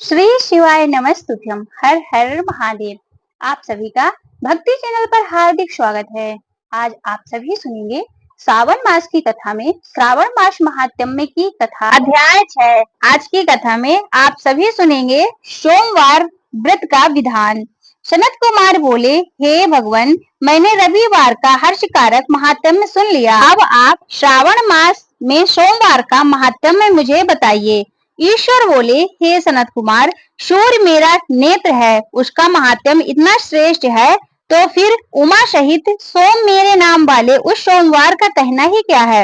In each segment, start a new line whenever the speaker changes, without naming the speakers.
श्री शिवाय नमस्तुभ्यम। हर हर महादेव। आप सभी का भक्ति चैनल पर हार्दिक स्वागत है। आज आप सभी सुनेंगे श्रावण मास की कथा में श्रावण मास महात्म्य की कथा अध्याय 6। आज की कथा में आप सभी सुनेंगे सोमवार व्रत का विधान। सनत कुमार बोले, हे भगवान, मैंने रविवार का हर्षकारक महात्म्य सुन लिया। अब आप श्रावण मास में सोमवार का महात्म्य मुझे बताइए। ईश्वर बोले, हे सनत कुमार, सूर्य मेरा नेत्र है, उसका महात्म्य इतना श्रेष्ठ है, तो फिर उमा सहित सोम मेरे नाम वाले उस सोमवार का कहना ही क्या है।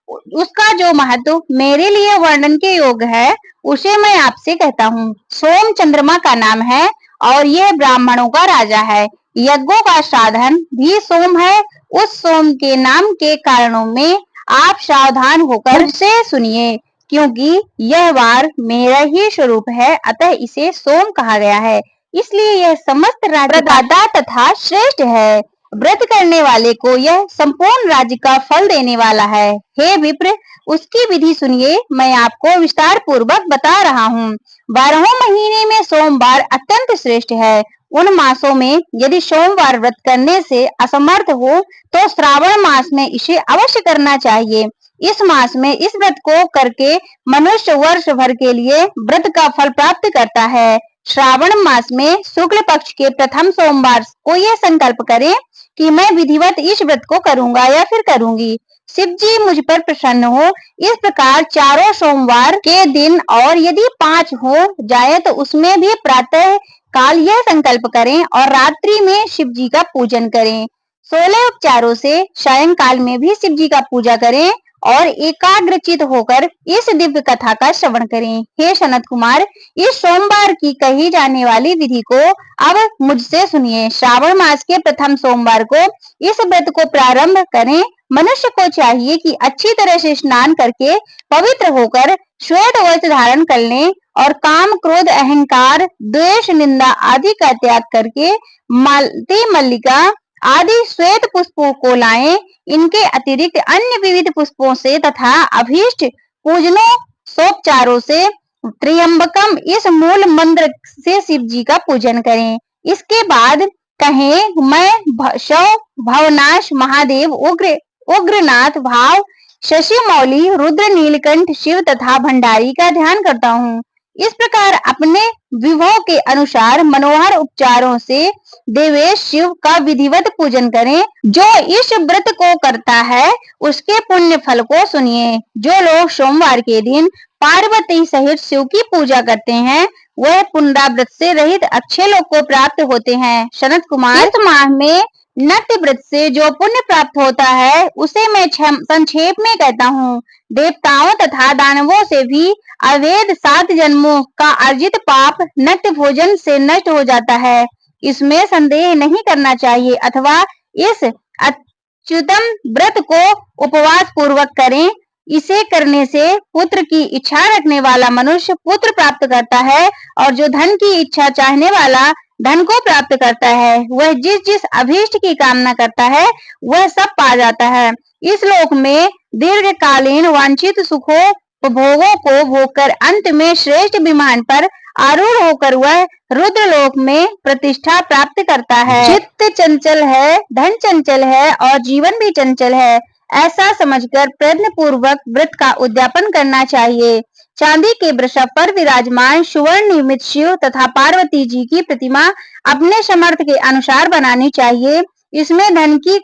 उसका जो महत्व मेरे लिए वर्णन के योग्य है, उसे मैं आपसे कहता हूँ। सोम चंद्रमा का नाम है और यह ब्राह्मणों का राजा है। यज्ञों का साधन भी सोम है। उस सोम के नाम के कारणों में आप सावधान होकर से सुनिए, क्योंकि यह वार मेरा ही स्वरूप है, अतः इसे सोम कहा गया है। इसलिए यह समस्त राज्य प्रदाता तथा श्रेष्ठ है। व्रत करने वाले को यह संपूर्ण राज्य का फल देने वाला है। हे विप्र, उसकी विधि सुनिए, मैं आपको विस्तार पूर्वक बता रहा हूँ। 12 महीने में सोमवार अत्यंत श्रेष्ठ है। उन मासों में यदि सोमवार व्रत करने से असमर्थ हो तो श्रावण मास में इसे अवश्य करना चाहिए। इस मास में इस व्रत को करके मनुष्य वर्ष भर के लिए व्रत का फल प्राप्त करता है। श्रावण मास में शुक्ल पक्ष के प्रथम सोमवार को यह संकल्प करे कि मैं विधिवत इस व्रत को करूंगा या फिर करूंगी। शिव जी मुझ पर प्रसन्न हो। इस प्रकार चारों सोमवार के दिन और यदि 5 हो जाए तो उसमें भी प्रातः काल यह संकल्प करें और रात्रि में शिव जी का पूजन करें। 16 उपचारों से सायंकाल में भी शिव जी का पूजा करें और एकाग्रचित होकर इस दिव्य कथा का श्रवण करें। हे सनत कुमार, इस सोमवार की कही जाने वाली विधि को अब मुझसे सुनिए। श्रावण मास के प्रथम सोमवार को इस व्रत को प्रारंभ करें। मनुष्य को चाहिए कि अच्छी तरह से स्नान करके पवित्र होकर श्वेत वस्त्र धारण कर लें और काम क्रोध अहंकार द्वेष निंदा आदि का त्याग करके मालती मल्लिका आदि श्वेत पुष्पों को लाएं। इनके अतिरिक्त अन्य विविध पुष्पों से तथा अभीष्ट पूजनों सोपचारों से त्र्यंबकम इस मूल मंत्र से शिव जी का पूजन करें। इसके बाद कहें, मैं शव भवनाश महादेव उग्र उग्रनाथ भाव शशि मौली रुद्र नीलकंठ शिव तथा भंडारी का ध्यान करता हूँ। इस प्रकार अपने विभव के अनुसार मनोहर उपचारों से देवेश शिव का विधिवत पूजन करें। जो इस व्रत को करता है उसके पुण्य फल को सुनिए। जो लोग सोमवार के दिन पार्वती सहित शिव की पूजा करते हैं वह पुनरावृत से रहित अच्छे लोग को प्राप्त होते हैं। सनत कुमार, इस माह में नट्य व्रत से जो पुण्य प्राप्त होता है उसे मैं संक्षेप में कहता हूँ। देवताओं तथा दानवों से भी अवैध 7 जन्मों का अर्जित पाप नट्य भोजन से नष्ट हो जाता है, इसमें संदेह नहीं करना चाहिए। अथवा इस अच्युतम व्रत को उपवास पूर्वक करें। इसे करने से पुत्र की इच्छा रखने वाला मनुष्य पुत्र प्राप्त करता है और जो धन की इच्छा चाहने वाला धन को प्राप्त करता है। वह जिस जिस अभीष्ट की कामना करता है वह सब पा जाता है। इस लोक में दीर्घकालीन वांछित सुखों उपभोगों को भोगकर अंत में श्रेष्ठ विमान पर आरूढ़ होकर वह रुद्र लोक में प्रतिष्ठा प्राप्त करता है। चित्त चंचल है, धन चंचल है और जीवन भी चंचल है, ऐसा समझकर प्रयत्न पूर्वक व्रत का उद्यापन करना चाहिए। चांदी के वृषभ पर विराजमान सुवर्ण निर्मित शिव तथा पार्वती जी की प्रतिमा अपने समर्थ के अनुसार बनानी चाहिए। इसमें धन की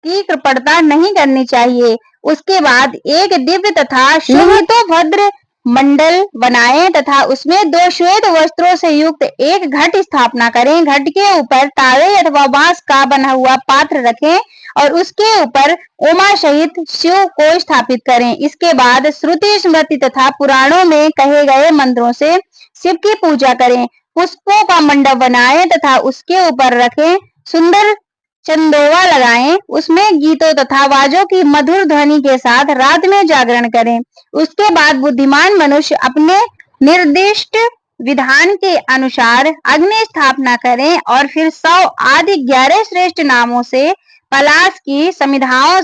कृपणता नहीं करनी चाहिए। उसके बाद एक दिव्य तथा शोभितो भद्र मंडल बनाएं तथा उसमें 2 श्वेत वस्त्रों से युक्त एक घट स्थापना करें। घट के ऊपर तारे अथवा बांस का बना हुआ पात्र रखें और उसके ऊपर उमा सहित शिव को स्थापित करें। इसके बाद श्रुति स्मृति तथा पुराणों में कहे गए मंत्रों से शिव की पूजा करें। पुष्पों का मंडप बनाएं तथा उसके ऊपर रखें। सुंदर चंदोवा लगाएं, उसमें गीतों तथा बाजों की मधुर ध्वनि के साथ रात में जागरण करें। उसके बाद बुद्धिमान मनुष्य अपने निर्दिष्ट विधान के अनुसार अग्नि स्थापना करें और फिर 100 आदि 11 श्रेष्ठ नामों से पलाश की समिधाओं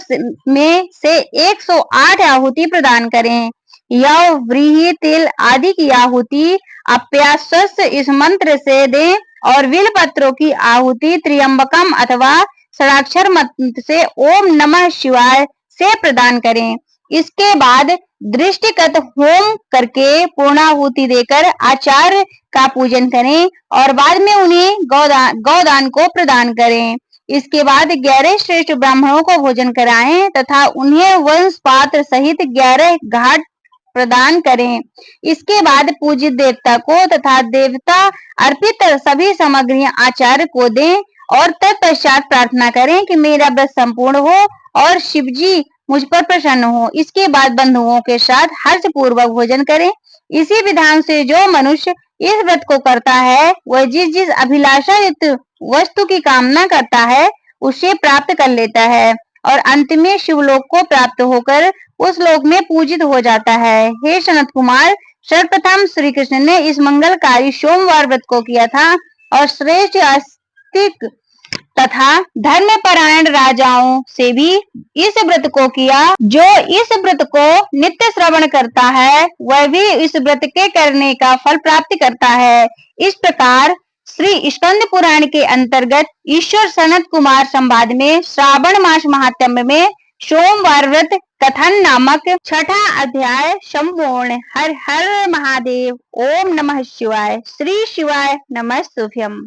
में से 108 आहुति प्रदान करें। यव, व्रीहि, तिल आदि की आहुति अप्याश्वस इस मंत्र से दें और विल पत्रों की आहुति त्र्यंबकम अथवा षडाक्षर मंत्र से ओम नमः शिवाय से प्रदान करें। इसके बाद दृष्टिगत होम करके पूर्णाहुति देकर आचार्य का पूजन करें और बाद में उन्हें गौदान को प्रदान करें। इसके बाद 11 श्रेष्ठ ब्राह्मणों को भोजन कराएं तथा उन्हें वंश पात्र सहित 11 घाट प्रदान करें। इसके बाद पूजित देवता को तथा देवता अर्पित सभी सामग्रियां आचार्य को दें और तत्पश्चात प्रार्थना करें कि मेरा व्रत संपूर्ण हो और शिवजी मुझ पर प्रसन्न हो। इसके बाद बंधुओं के साथ हर्ष पूर्वक भोजन करें। इसी विधान से जो मनुष्य इस व्रत को करता है वह जिस जिस अभिलाषा युक्त वस्तु की कामना करता है उसे प्राप्त कर लेता है और अंत में शिवलोक को प्राप्त होकर उस लोक में पूजित हो जाता है। हे सनत कुमार, सर्वप्रथम श्री कृष्ण ने इस मंगलकारी सोमवार व्रत को किया था और श्रेष्ठ आस्तिक तथा धर्मपरायण राजाओं से भी इस व्रत को किया। जो इस व्रत को नित्य श्रवण करता है वह भी इस व्रत के करने का फल प्राप्त करता है। इस प्रकार श्री स्कंद पुराण के अंतर्गत ईश्वर सनत कुमार संवाद में श्रावण मास महात्म्य में सोमवार व्रत कथन नामक छठा अध्याय संपूर्ण। हर हर महादेव। ओम नमः शिवाय। श्री शिवाय नमस्तुभ्यम।